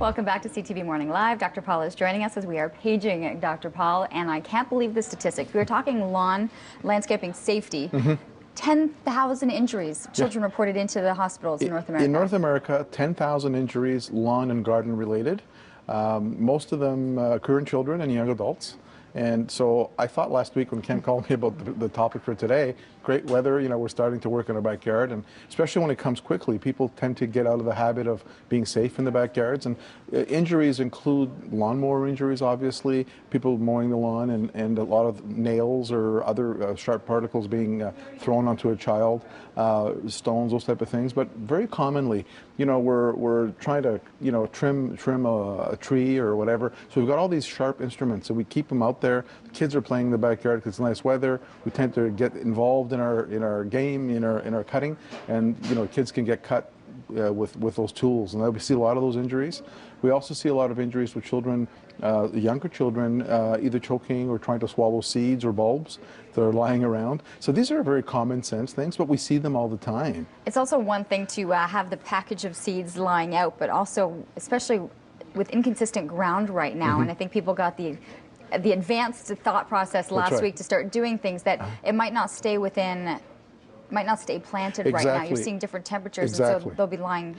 Welcome back to CTV Morning Live. Dr. Paul is joining us as we are paging Dr. Paul, and I can't believe the statistics. We were talking landscaping safety. 10,000 injuries, children reported into the hospitals in North America. In North America, 10,000 injuries, lawn and garden related. Most of them occur in children and young adults. And so I thought last week when Ken called me about the topic for today, great weather, you know, we're starting to work in our backyard, and especially when it comes quickly, people tend to get out of the habit of being safe in the backyards. And injuries include lawnmower injuries, obviously, people mowing the lawn, and a lot of nails or other sharp particles being thrown onto a child, stones, those type of things. But very commonly, you know, we're trying to, you know, trim a tree or whatever. So we've got all these sharp instruments, so we keep them out there. The kids are playing in the backyard because it's nice weather. We tend to get involved in our game, in our cutting, and you know, kids can get cut with those tools, and we see a lot of those injuries. We also see a lot of injuries with children, younger children, either choking or trying to swallow seeds or bulbs that are lying around. So these are very common sense things, but we see them all the time. It's also one thing to have the package of seeds lying out, but also, especially with inconsistent ground right now, and I think people got the advanced thought process last week to start doing things that it might not stay planted right now. You're seeing different temperatures, and so they'll be lying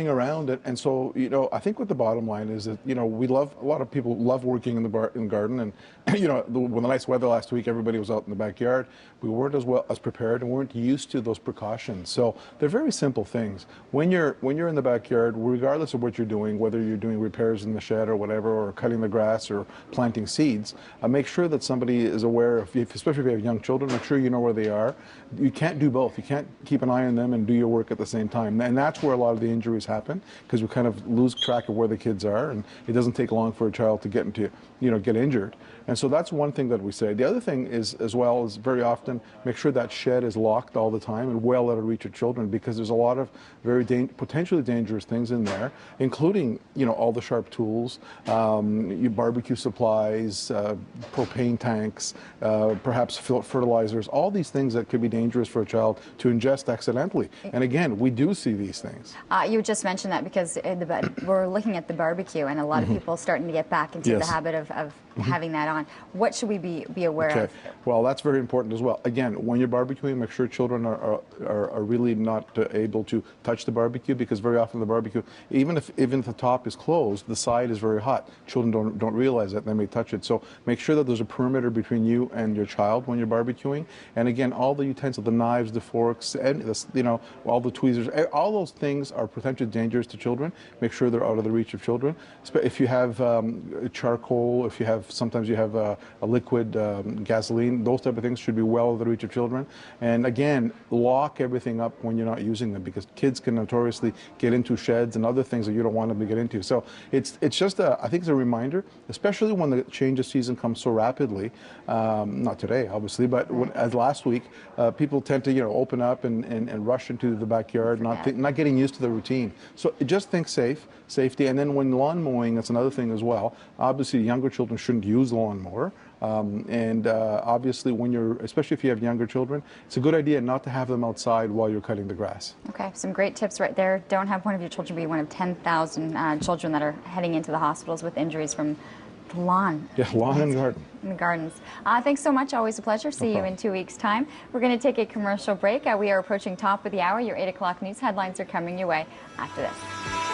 around it. And so, you know, I think what the bottom line is that, you know, a lot of people love working in the garden, and you know, with the nice weather last week, everybody was out in the backyard. We weren't as prepared and weren't used to those precautions. So they're very simple things. When you're in the backyard, regardless of what you're doing, whether you're doing repairs in the shed or whatever, or cutting the grass or planting seeds, make sure that somebody is aware of, especially if you have young children, make sure you know where they are. You can't do both. You can't keep an eye on them and do your work at the same time. And that's where a lot of the injuries happen, because we kind of lose track of where the kids are, and it doesn't take long for a child to get injured. And so that's one thing that we say. The other thing is, as well, is very often make sure that shed is locked all the time and well out of reach of children, because there's a lot of very potentially dangerous things in there, including, you know, all the sharp tools, barbecue supplies, propane tanks, perhaps fertilizers, all these things that could be dangerous for a child to ingest accidentally. And again, we do see these things. You just mentioned that because we're looking at the barbecue, and a lot of people starting to get back into the habit of having that on. What should we be aware of? Well, that's very important as well. Again, when you're barbecuing, make sure children are really not able to touch the barbecue, because very often the barbecue, even if the top is closed, the side is very hot. Children don't realize that, they may touch it. So make sure that there's a perimeter between you and your child when you're barbecuing. And again, all the utensils, the knives, the forks, and you know, all the tweezers, all those things are potentially dangerous to children. Make sure they're out of the reach of children. If you have charcoal, if you have, sometimes you have a liquid gasoline, those type of things should be well out of the reach of children. And again, lock everything up when you're not using them, because kids can notoriously get into sheds and other things that you don't want them to get into. So it's just I think it's a reminder, especially when the change of season comes so rapidly. Not today, obviously, but as last week, people tend to, you know, open up and rush into the backyard, not getting used to the routine. So just think safety. And then when lawn mowing, that's another thing as well. Obviously, younger children shouldn't use the lawnmower. Obviously, especially if you have younger children, it's a good idea not to have them outside while you're cutting the grass. Okay, some great tips right there. Don't have one of your children be one of 10,000 children that are heading into the hospitals with injuries from the lawn. Yeah, lawn and garden. In the gardens. Thanks so much. Always a pleasure. See you in 2 weeks' time. We're going to take a commercial break. We are approaching top of the hour. Your 8 o'clock news headlines are coming your way after this.